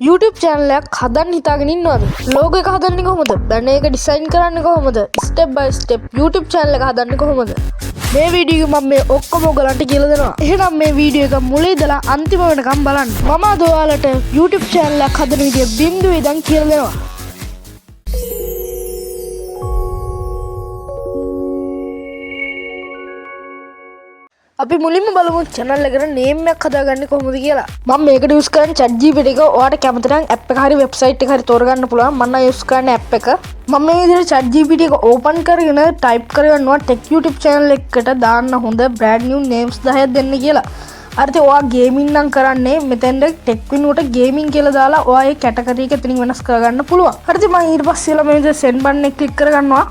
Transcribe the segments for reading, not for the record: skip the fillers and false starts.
YouTube channel එකක් හදන්න හිතාගෙන ඉන්නවද? logo එක හදන්නේ කොහොමද? banner එක design කරන්නේ කොහොමද? step by step YouTube channel එක හදන්නේ කොහොමද? මේ වීඩියෝ එක මම මේ ඔක්කොම ඔයගලන්ට කියලා දෙනවා. එහෙනම් මේ වීඩියෝ එක මුලින් ඉඳලා අන්තිම වෙනකම් බලන්න. මම අද ඔයාලට YouTube channel එකක් හදන විදිය බිඳුවේ ඉඳන් කියලා දෙනවා. අපි මුලින්ම බලමු channel එකට name එකක් හදාගන්නේ කොහොමද කියලා. මම මේකට use කරන්නේ ChatGPT එක. ඔයාලට කැමති නම් app එක හරි website එක හරි තෝරගන්න පුළුවන්. මම නම් use කරන්නේ app එක. මම මේ විදිහට ChatGPT එක open කරගෙන type කරගන්නවා tech YouTube channel එකකට දාන්න හොඳ brand new names 10ක් දෙන්න කියලා. හරිද? ඔයා gaming නම් කරන්නේ මෙතෙන්ද tech වෙනුවට gaming කියලා දාලා ඔයා ඒ category එක එතනින් වෙනස් කරගන්න පුළුවන්. හරිද? මම ඊට පස්සේ මේ විදිහට send button එක click කරගන්නවා.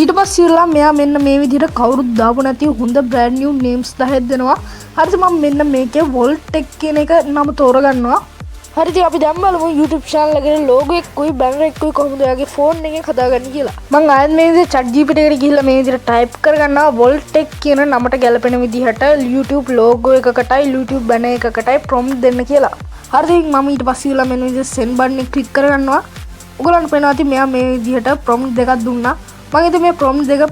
ඊට පස්සේ මෙයා මෙන්න මේ විදිහට කවුරුත් දාපු නැති හොඳ brand new names 10ක් දෙනවා. හරිද? මම මෙන්න මේකේ Volt Tech කියන එක නම තෝරගන්නවා. හරිද? අපි දැන් බලමු YouTube channel එකේ logo එකකුයි banner එකකුයි කොහොමද ඔයාගේ phone එකෙන් හදාගන්නේ කියලා. මම ආයෙත් මේ විදිහට ChatGPT එකට ගිහිල්ලා මේ විදිහට type කරගන්නවා Volt Tech කියන නමට ගැලපෙන විදිහට YouTube logo එකකටයි YouTube banner එකකටයි prompt දෙන්න කියලා. හරිද? මම ඊට පස්සේ මෙන්න විදිහට send button එක click කරගන්නවා. ඔයගලන්ට පේනවා ඇති මෙයා මේ විදිහට prompt දෙකක් දුන්නා. මම ඉතින් මේ prompt දෙක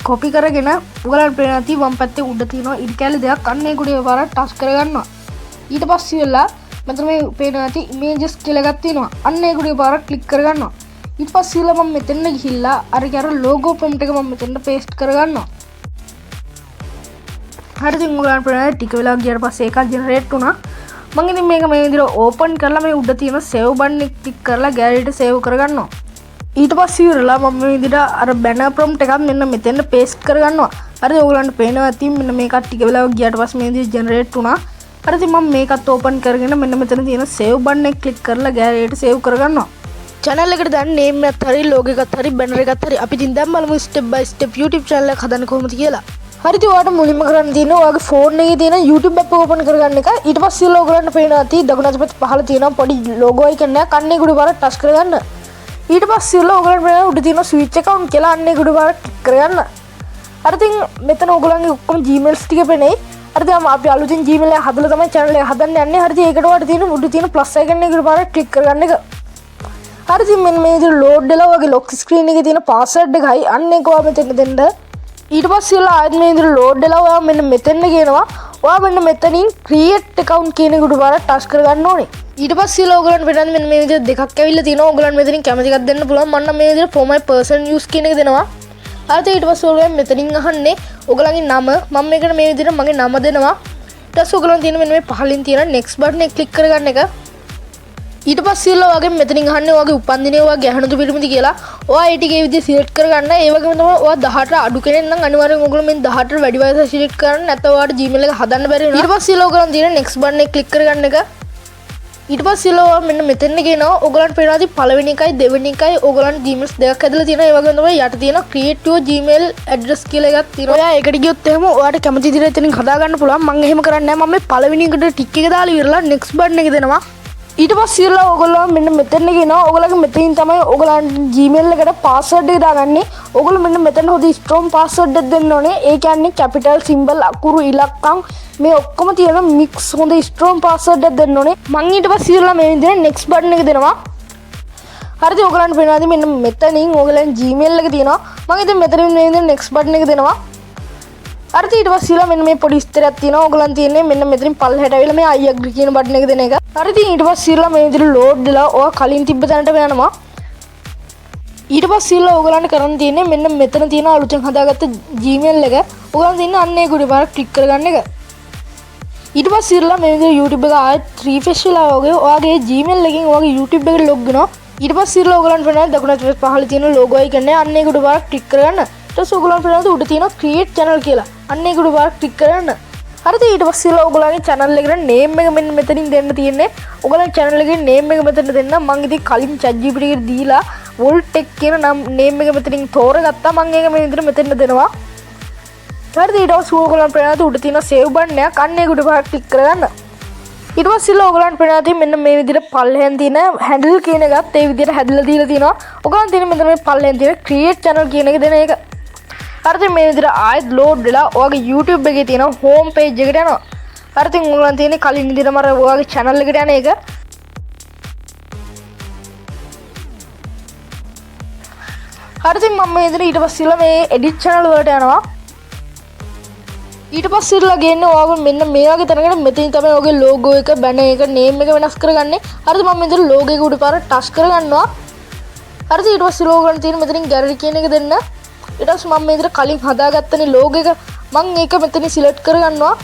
copy කරගෙන ඔයගලන්ට පේනවා ඇති වම් පැත්තේ උඩ තියෙනවා ඉරි කැලි දෙකක් අන්න ඒ කුඩේ වරක් ටච් කරගන්නවා. ඊට පස්සේ මෙතන මේ පේනවා ඇති images කියලා එකක් තියෙනවා. අන්න ඒ කුඩේ වරක් click කරගන්නවා. ඊට පස්සේ මම මෙතන ගිහිල්ලා අර logo prompt එක මම මෙතන paste කරගන්නවා. හරිද? ඔයගලන්ට පේනවා ටික වෙලා ගියාට පස්සේ එකක් generate වුණා. මම ඉතින් මේක මේ විදිහට open කරලා මේ උඩ තියෙන save button එක click කරලා gallery එකට save කරගන්නවා. ඊට පස්සේ ඉවරලා මම මේ විදිහට අර banner prompt එකක් මෙන්න මෙතෙන් paste කරගන්නවා. හරිද? ඔයගලන්ට පේනවා ඇති මෙන්න මේක ටික වෙලාවක් ගියාට පස්සේ මේ විදිහට generate වුණා. හරිද? මම මේකත් open කරගෙන මෙන්න මෙතන තියෙන save button එක click කරලා gallery එකට save කරගන්නවා. channel එකට දැන් name එකත් හරි logo එකත් හරි banner එකත් හරි අපි ඉතින් දැන් බලමු step by step YouTube channel එක හදන්න කොහොමද කියලා. හරිද? ඔයාලට මුලින්ම කරන්න තියෙන්නේ ඔයාගේ phone එකේ තියෙන YouTube app එක open කරගන්න එක. ඊට පස්සේ ඔයගලන්ට පේනවා ඇති දකුණු අත පැත්තේ පහළ තියෙන පොඩි logo icon එකක් අන්න ඒක උඩ පාරක් touch කරගන්න. ඊට පස්සේ ඔයගලන්ට මේ උඩ තියෙන switch account කියලා අන්න ඒක උඩ පාරක් ක්ලික් කරගන්න. හරිද? මෙතන ඔයගලන්ගේ ඔක්කොම Gmails ටික පෙනේ. හරිද? අපි අලුතින් Gmail එක හදලා තමයි channel එක හදන්න යන්නේ. හරිද? ඒකට ඔයාලට තියෙන උඩ තියෙන plus icon එක උඩ පාරක් ක්ලික් කරගන්න එක. හරිද? මෙන්න මේ විදිහට load වෙලා ඔයගේ lock screen එකේ තියෙන password එකයි අන්න ඒක ඔයා මෙතන දෙන්න. ඊට පස්සේ ආයෙත් මේ විදිහට load වෙලා ඔයා මෙන්න මෙතන කියනවා. ඔයා මෙන්න මෙතනින් create account කියන එක උඩ පාරක් touch කරගන්න ඕනේ. ඊට පස්සේ ඔයගලන්ට වෙනද මෙන්න මේ විදිහට දෙකක් ඇවිල්ලා තිනවා. ඔයගලන්ට මෙතනින් කැමති එකක් දෙන්න පුළුවන්. මම නම් මේ විදිහට for my person use කියන එක දෙනවා. හරිද? ඊට පස්සේ ඔයගලන් මෙතනින් අහන්නේ ඔයගලන්ගේ නම. මම මේකට මේ විදිහට මගේ නම දෙනවා. ඊට පස්සේ ඔයගලන් තියෙන මෙන්න මේ පහලින් තියෙන next button එක click කරගන්න එක. ඊට පස්සේ ඔයාගේ මෙතනින් අහන්නේ ඔයාගේ උපන්දිනය ඔයාගේ ගැහණුතු පිරිමිද කියලා. ඔයා ඒ ටික ඒ විදිහට select කරගන්න. ඒ වගේම තමයි ඔයා 18 අඩු කෙනෙක් නම් අනිවාර්යෙන් ඔයගොල්ලෝ මේ 18 වැඩි වයස select කරන්න. නැත්නම් ඔයාට Gmail එක හදන්න බැරි වෙනවා. ඊට පස්සේ ඔයගලන් තියෙන next button එක click කරගන්න එක. ඊට පස්සේ ඔයා මෙන්න මෙතන කියනවා ඔයගලන්ට පේනවා ඇති පළවෙනි එකයි දෙවෙනි එකයි ඔයගලන්ට Gmails දෙකක් ඇදලා තියෙනවා. ඒ වගේම තමයි යට තියෙන create your Gmail address කියලා එකක් තියෙනවා. ඔයා ඒකට ගියොත් එහෙම ඔයාට කැමති විදිහට එතනින් හදාගන්න පුළුවන්. මම එහෙම කරන්නේ නැහැ. මම මේ පළවෙනි එකට ටික් එක දාලා ඉවරලා next button එක දෙනවා. ඊට පස්සේ ඔයගොල්ලෝ මෙන්න මෙතන කියනවා ඔයගලගේ මෙතනින් තමයි ඔයගලන්ට Gmail එකට password එක දාගන්නේ. ඔයගොල්ලෝ මෙන්න මෙතන හොඳ strong password එකක් දෙන්න ඕනේ. ඒ කියන්නේ capital symbol අකුරු ඉලක්කම් මේ ඔක්කොම තියෙන mix හොඳ strong password එකක් දෙන්න ඕනේ. මම ඊට පස්සේ මේ විදිහට next button එක දෙනවා. හරිද? ඔයගලන්ට පේනවාද මෙන්න මෙතනින් ඔයගලන් Gmail එක තියෙනවා. මම ඉතින් මෙතනින් මේ විදිහට next button එක දෙනවා. හරිද? ඊට පස්සේ මෙන්න මේ පොඩි ස්තරයක් තියෙනවා. ඔයගලන් තියන්නේ මෙන්න මෙතනින් පල්ලෙහාට ඇවිල්ලා මේ I agree කියන බටන් එක දෙන එක. හරිද? ඊට පස්සේ මේ විදිහට load වෙලා ඔයා කලින් තිබ්බ තැනට යනවා. ඊට පස්සේ ඔයගලන්ට කරන්න තියෙන්නේ මෙන්න මෙතන තියෙන අලුතෙන් හදාගත්ත Gmail එක. ඔයගලන් තියන්නේ අන්න ඒ කුඩේ පාරක් ක්ලික් කරගන්න එක. ඊට පස්සේ මේ විදිහට YouTube එක ආයෙත් refresh වෙලා ඔයාගේ Gmail එකෙන් ඔයාගේ YouTube එකට log වෙනවා. ඊට පස්සේ ඔයගලන්ට වෙනවා දකුණට පහළ තියෙන logo icon එක අන්න ඒ කුඩේ පාරක් ක්ලික් කරගන්න. ඊට පස්සේ ඔයගලන්ට වෙනවා උඩ තියෙන create channel කියලා. අන්න ඒ කුඩේ පාරක් ක්ලික් කරගන්න. හරිද? ඊට පස්සේ ඔයගලගේ channel එකට name එක මෙන්න මෙතනින් දෙන්න තියෙන්නේ. ඔයගලගේ channel එකේ name එක මෙතන දෙන්න. මම ඉතින් කලින් ChatGPT එකට දීලා Volt Tech කියන name එක මෙතනින් තෝරගත්තා. මම ඒක මේ විදිහට මෙතන දෙනවා. හරිද? ඊට පස්සේ ඔයගලන් ප්‍රේරණාත උඩ තියෙන save button එකක් අන්න ඒක උඩ පාරක් click කරගන්න. ඊට පස්සේ ඔයගලන් ප්‍රේරණාත මෙන්න මේ විදිහට පල්ලෙහෙන් තියෙන handle කියන එකත් ඒ විදිහට හැදලා දීලා තියෙනවා. ඔයගලන් තියෙන මෙතන මේ පල්ලෙහෙන් තියෙන create channel කියන එක දෙන එක. හරිද? මේ විදිහට ආයෙත් load වෙලා ඔයාගේ YouTube එකේ තියෙන home page එකට යනවා. හරිද? ඔයගලන් තියෙන්නේ කලින් විදිහටම ඔයාගේ channel එකට යන එක. හරි ඉතින් මම මේ විදිහට ඊට පස්සේ මේ edit channel වලට යනවා. ඊට පස්සේ ඉරලා ගේන්නේ ඔයාලා මෙන්න මේ වගේ තැනකට මෙතනින් තමයි ඔයගේ logo එක banner එක name එක වෙනස් කරගන්නේ. හරිද මම මෙතන logo එක උඩ පාර touch කරගන්නවා. හරිද ඊට පස්සේ logo එක තියෙන මෙතනින් gallery කියන එක දෙන්න. ඊට පස්සේ මම මෙතන කලින් හදාගත්තනේ logo එක මම ඒක මෙතනින් select කරගන්නවා.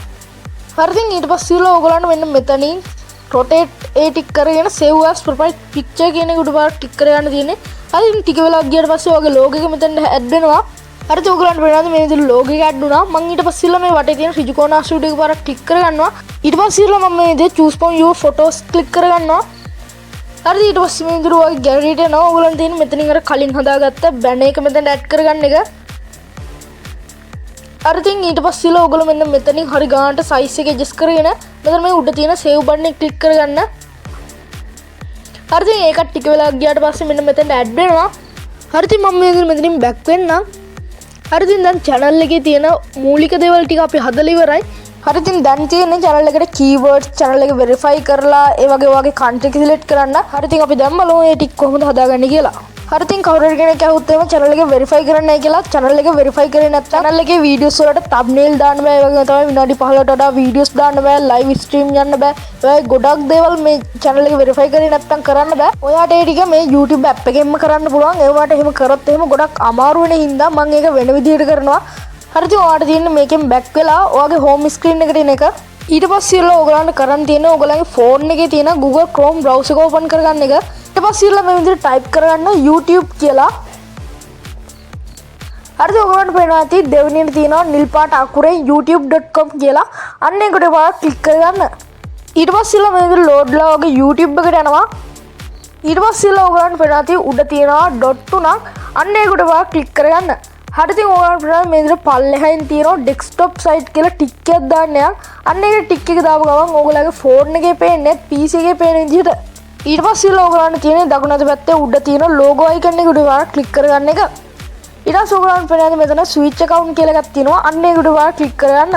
හරිද ඊට පස්සේ ඔයගොල්ලන්ට මෙන්න මෙතනින් rotate ඒ ටික කරගෙන save as profile picture කියන එක උඩ පාර ටික් කරගන්න තියෙන්නේ. හරි ඉතින් ටික වෙලා ගියාට පස්සේ ඔයගේ logo එක මෙතන add වෙනවා. හරිද ඔයගොල්ලන්ට වෙනවාද මේ විදිහට logo එක add වුණා. මම ඊට පස්සේ මේ වටේ තියෙන ත්‍රිකෝණ ආශ්‍රිත එක පාරක් ක්ලික් කරගන්නවා. ඊට පස්සේ මම මේ විදිහට choose from your photos click කරගන්නවා. හරිද ඊට පස්සේ මේ විදිහට ඔයගේ gallery එකට එනවා. ඔයගොල්ලන් තියෙන මෙතනින් අර කලින් හදාගත්ත banner එක මෙතන add කරගන්න එක. හරිද ඊට පස්සේ ඔයගොල්ලෝ මෙන්න මෙතනින් හරි ගානට size එක adjust කරගෙන මෙතන මේ උඩ තියෙන save button එක ක්ලික් කරගන්න. හරිද ඒක ටික වෙලා ගියාට පස්සේ මෙන්න මෙතන add වෙනවා. හරිද මම මේ මෙතනින් back වෙන්නම්. හරි ඉතින් දැන් channel එකේ තියෙන මූලික දේවල් ටික අපි හදලා ඉවරයි. හරි ඉතින් දැන් තියෙන්නේ channel එකට keywords channel එක verify කරලා ඒ වගේ country එක select කරන්න. හරි ඉතින් අපි දැන් බලමු මේ ටික කොහොමද හදාගන්නේ කියලා. හරි ඉතින් කවුරු හරි කෙනෙක් අහුවොත් එහෙම channel එක verify කරන්නයි කියලා channel එක verify කරේ නැත්නම් channel එකේ videos වලට thumbnail දාන්න බෑ. ඒ වගේම තමයි විනාඩි 15ට වඩා videos දාන්න බෑ. live stream යන්න බෑ. ඒ වගේ ගොඩක් දේවල් මේ channel එක verify කරේ නැත්නම් කරන්න බෑ. ඔයාට ඒ ටික මේ YouTube app එකෙන්ම කරන්න පුළුවන්. ඒ වුණාට එහෙම කරොත් එහෙම ගොඩක් අමාරු වෙන හින්දා මම ඒක වෙන විදිහට කරනවා. හරි ඉතින් ඔයාට තියෙන්නේ මේකෙන් back වෙලා ඔයාගේ home screen එකට එන එක. ඊට පස්සේ ඔයගොල්ලන්ට කරන්න තියෙන්නේ ඔයගොල්ලන්ගේ phone එකේ තියෙන Google Chrome browser එක open කරගන්න එක. ඊට පස්සේ මේ විදිහට type කරගන්න YouTube කියලා. හරිද ඔයගොල්ලන්ට පේනවා ඇති දෙවෙනියට තියෙනවා නිල් පාට අකුරෙන් youtube.com කියලා. අන්න ඒකට ඔයාලා ක්ලික් කරගන්න. ඊට පස්සේ මේ විදිහට load ලා ඔයගේ YouTube එකට යනවා. ඊට පස්සේ ඔයගොල්ලන්ට පේනවා ඇති උඩ තියෙනවා dot තුනක්. අන්න ඒකට ඔයාලා ක්ලික් කරගන්න. හරි ඉතින් ඔයාලට පේනවා මේ විදිහට පල්ලෙහායින් තියෙනවා desktop site කියලා ටික් එකක් දාන්න යන්න. අන්න ඒක ටික් එක දාපු ගමන් ඔයගොල්ලන්ගේ phone එකේ පේන්නේ PC එකේ පේන විදිහට. ඊට පස්සේ ඔයගොල්ලන්ට තියෙන දකුණු අත පැත්තේ උඩ තියෙන logo icon එක උඩ ඔයාලා ක්ලික් කරගන්න එක. ඊට පස්සේ ඔයගොල්ලන්ට පේනවා මෙතන switch account කියලා එකක් තියෙනවා. අන්න ඒක උඩ ඔයාලා ක්ලික් කරගන්න.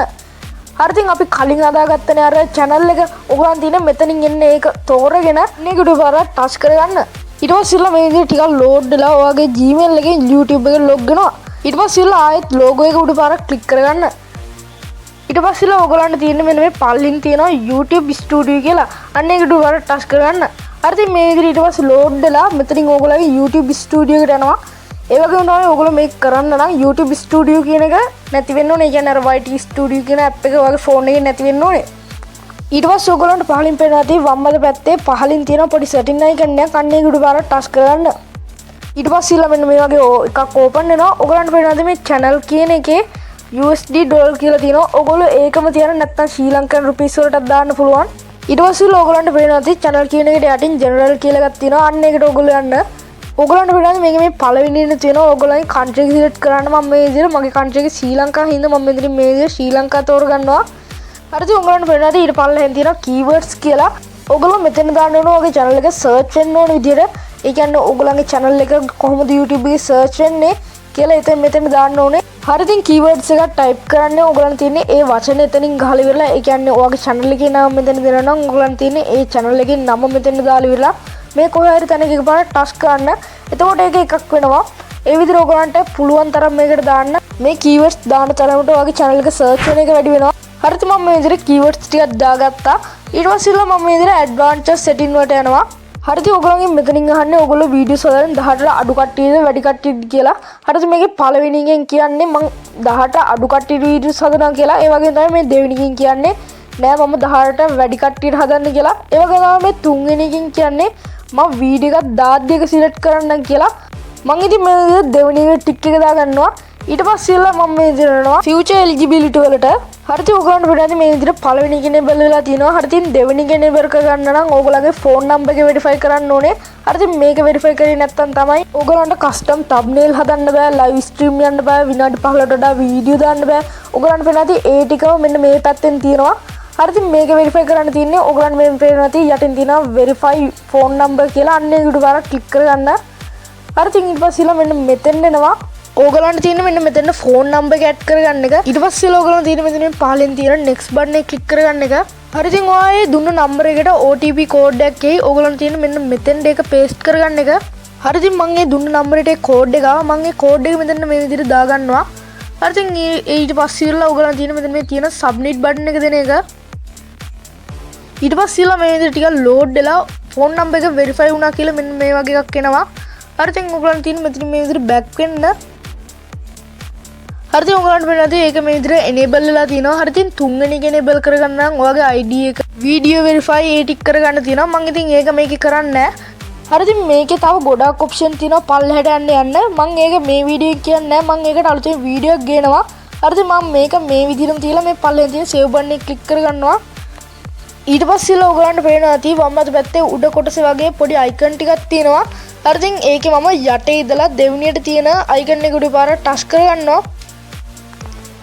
හරි ඉතින් අපි කලින් හදාගත්තනේ අර channel එක ඔයගොල්ලන් තියෙන මෙතනින් එන්නේ ඒක තෝරගෙන මේක උඩ ඔයාලා touch කරගන්න. ඊට පස්සේ මේ විදිහට ටිකක් load වෙලා ඔයාගේ Gmail එකෙන් YouTube එකට log වෙනවා. ඊට පස්සේ ආයෙත් logo එක උඩ පාරක් ක්ලික් කරගන්න. ඊට පස්සේ ඔයගොල්ලන්ට තියෙන මෙන්න මේ පල්ලින් තියෙනවා YouTube Studio කියලා. අන්න ඒක උඩ පාරක් touch කරගන්න. හරි ඉතින් මේ විදිහට ඊට පස්සේ load වෙලා මෙතනින් ඔයගොල්ලන්ගේ YouTube Studio එකට යනවා. ඒ වගේම තමයි ඔයගොල්ලෝ මේක කරන්න නම් YouTube Studio කියන එක නැති වෙන්න ඕනේ. ඒ කියන්නේ අර YT Studio කියන app එක ඔයාගේ phone එකේ නැති වෙන්න ඕනේ. ඊට පස්සේ ඔයගොල්ලන්ට පහලින් පේනවා තියෙන වම් අත පැත්තේ පහලින් තියෙන පොඩි setting icon එකක්. අන්න ඒක උඩ පාරක් touch කරගන්න. ඊට පස්සේ මෙන්න මේ වගේ එකක් ඕපන් වෙනවා. ඔයගොල්ලන්ට පේනවාද මේ channel කියන එකේ USD dollar කියලා තියෙනවා. ඔයගොල්ලෝ ඒකම තියන නැත්නම් ශ්‍රී ලංකන් රුපීස් වලටත් දාන්න පුළුවන්. ඊට පස්සේ ඔයගොල්ලන්ට පේනවාද channel කියන එකට යටින් general කියලා එකක් තියෙනවා. අන්න ඒකට ඔයගොල්ලෝ යන්න. ඔයගොල්ලන්ට පේනවාද මේක මේ පළවෙනියට තියෙනවා. ඔයගොල්ලන්ගේ country එක select කරන්න මම මේ විදිහට මගේ country එක ශ්‍රී ලංකාව හින්දා මම මෙතන මේ විදිහට ශ්‍රී ලංකාව තෝරගන්නවා. හරිද ඔයගොල්ලන්ට පේනවාද ඊට පල්ලෙහෙන් තියෙනවා keywords කියලා. ඔයගොල්ලෝ මෙතන දාන්න ඕන ඔයගේ channel එක search වෙන්න ඕන විදිහට. ඒ කියන්නේ ඔයගොල්ලන්ගේ channel එක කොහොමද YouTube එකේ search වෙන්නේ කියලා එතන මෙතන දාන්න ඕනේ. හරි ඉතින් keywords එක type කරන්න ඔයගොල්ලන් තියෙන්නේ ඒ වචන එතනින් ගහලා ඉවරලා. ඒ කියන්නේ ඔයාගේ channel එකේ නම මෙතන දෙනවා නම් ඔයගොල්ලන් තියෙන්නේ ඒ channel එකේ නම මෙතන දාලා ඉවරලා මේ කොහේ හරි තැනක එකපාරට touch කරන්න. එතකොට ඒක එකක් වෙනවා. ඒ විදිහට ඔයගොල්ලන්ට පුළුවන් තරම් මේකට දාන්න. මේ keywords දාන තරමට ඔයාගේ channel එක search වෙන එක වැඩි වෙනවා. හරිද මම මේ විදිහට keywords ටිකක් දාගත්තා. ඊට පස්සේ මම මේ විදිහට advanced setting වලට යනවා. හරිද ඔයගොල්ලන්ගෙන් මෙතනින් අහන්නේ ඔයගොල්ලෝ වීඩියෝස් වලින් 18ට අඩු කට්ටියද වැඩි කට්ටියද කියලා. හරිද මේකේ පළවෙනි එකෙන් කියන්නේ මම 18ට අඩු කට්ටිය වීඩියෝස් හදනවා කියලා. ඒ වගේම තමයි මේ දෙවෙනි එකෙන් කියන්නේ නෑ මම 18ට වැඩි කට්ටියට හදන්න කියලා. ඒ වගේම තමයි මේ තුන්වෙනි එකෙන් කියන්නේ මම වීඩියෝ එකක් 10 එක සිලෙක්ට් කරන්නම් කියලා. මම ඉතින් මේ විදිහට දෙවෙනි එක ටික් එක දාගන්නවා. ඊට පස්සේ මම මේ විදිහට යනවා future eligibility වලට. හරිද ඔයගොල්ලන්ට පේනවාද මේ විදිහට පළවෙනි එකේ enable වෙලා තියෙනවා. හරිද ඉතින් දෙවෙනි එකේ enable කරගන්න නම් ඔයගොල්ලන්ගේ phone number එක verify කරන්න ඕනේ. හරිද මේක verify කරේ නැත්නම් තමයි ඔයගොල්ලන්ට custom thumbnail හදන්න බෑ, live stream යන්න බෑ, විනාඩි 15ට වඩා වීඩියෝ දාන්න බෑ. ඔයගොල්ලන්ට පේනවාද ඒ ටිකම මෙන්න මේ පැත්තෙන් තියෙනවා. හරිද මේක verify කරන්න තියෙන්නේ ඔයගොල්ලන්ට මේ පේනවාද යටින් තියෙනවා verify phone number කියලා. අන්න ඒක උඩ පාරක් ක්ලික් කරගන්න. හරිද ඊට පස්සේ මෙන්න මෙතෙන් එනවා. ඕගලන්ට තියෙන මෙන්න මෙතන ෆෝන් නම්බර් එක ඇඩ් කරගන්න එක. ඊට පස්සේ ඕගලන්ට තියෙන මෙතන පහලින් තියෙන next button එක ක්ලික් කරගන්න එක. හරි ඉතින් ඔයාගේ දුන්න නම්බර එකට OTP කෝඩ් එකක් එයි. ඕගලන්ට තියෙන මෙන්න මෙතෙන්ට ඒක paste කරගන්න එක. හරි ඉතින් මම ඒ දුන්න නම්බරේට ඒ කෝඩ් එක ආවා. මම ඒ කෝඩ් එක මෙතන මේ විදිහට දාගන්නවා. හරි ඉතින් ඊට පස්සේ ඉරලා ඔයගලන් තියෙන මෙතන මේ තියෙන සබ්මිට් බටන් එක දෙන එක. ඊට පස්සේ ඉරලා මේ විදිහට ටිකක් ලෝඩ් වෙලා ෆෝන් නම්බර් එක වෙරිෆයි වුණා කියලා මෙන්න මේ වගේ එකක් එනවා. හරි ඉතින් ඔයගලන් තියෙන මෙතන මේ විදිහට බෑක් වෙන්න. හරි ඉතින් ඔයගලන්ට වෙන්නේ නැති ඒක මේ විදිහට enable වෙලා තියෙනවා. හරි ඉතින් තුන්වෙනි එක enable කරගන්න නම් ඔයගේ ID එක video verify ඒ ටික කරගන්න තියෙනවා. මම ඉතින් ඒක මේකේ කරන්නේ නැහැ. හරි ඉතින් මේකේ තව ගොඩක් ඔප්ෂන් තියෙනවා පල්ලෙහාට යන්න. මම ඒක මේ වීඩියෝ එක කියන්නේ නැහැ. මම ඒකට අලුතෙන් වීඩියෝ එකක් ගේනවා. හරි ඉතින් මම මේක මේ විදිහටම තියලා මේ පල්ලෙහාට තියෙන save button එක ක්ලික් කරගන්නවා. ඊට පස්සේ ඔයගලන්ට පේනවා ඇති වම් අත පැත්තේ උඩ කොටසේ වගේ පොඩි icon ටිකක් තියෙනවා. හරි ඉතින් ඒකේ මම යටේ ඉඳලා දෙවෙනියට තියෙන icon එක උඩ පාර ටච් කරගන්නවා.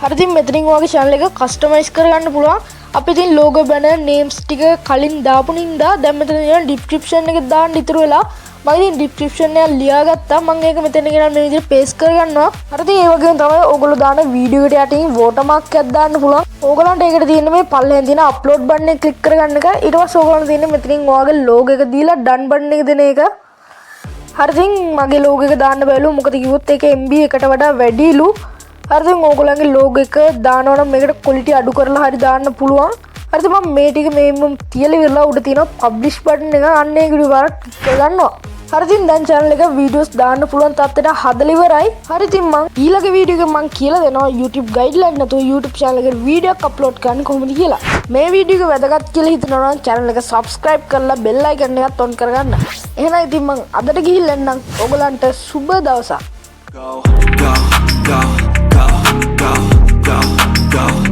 හරි ඉතින් මෙතනින් ඔයගේ channel එක customize කරගන්න පුළුවන්. අපි ඉතින් logo banner names ටික කලින් දාපු නින්දා දැන් මෙතන තියෙන description එක දාන්න ඉතුරු වෙලා මම ඉතින් description එක ලියාගත්තා. මම ඒක මෙතන ගෙනල්ලා මේ විදිහට paste කරගන්නවා. හරි ඉතින් ඒ වගේම තමයි ඕගොල්ලෝ දාන වීඩියෝ එකට යටින් watermark එකක් දාන්න පුළුවන්. ඕගලන්ට ඒකට තියෙන මේ පල්ලෙන් තියෙන upload button එක click කරගන්න එක. ඊට පස්සේ ඕගලන්ට තියෙන මෙතනින් ඔයාගේ logo එක දීලා done button එක දෙන එක. හරි ඉතින් මගේ logo එක දාන්න බැලුව මොකද කිව්වොත් ඒක MB එකට වඩා වැඩිලු. හරි ඉතින් ඕගොල්ලන්ගේ logo එක දානවා නම් මේකට quality අඩු කරලා හරි දාන්න පුළුවන්. හරි ඉතින් මම මේ ටික මේ තියලා ඉවරලා උඩ තියෙන publish button එක අන්න ඒක විතර ක්ලික් කරගන්නවා. හරි ඉතින් දැන් channel එක videos දාන්න පුළුවන් තත්ත්වයට හදලා ඉවරයි. හරි ඉතින් මම ඊළඟ වීඩියෝ එක මම කියලා දෙනවා YouTube guideline නැතුව YouTube channel එකට වීඩියෝ එකක් අප්ලෝඩ් කරන්න කොහොමද කියලා. මේ වීඩියෝ එක වැදගත් කියලා හිතනවා නම් channel එක subscribe කරලා bell icon එකත් on කරගන්න. එහෙනම් ඉතින් මම අදට ගිහිල්ලා එන්නම්. ඔයගලන්ට සුබ දවසක්. Go, go, go, go, go, go, go.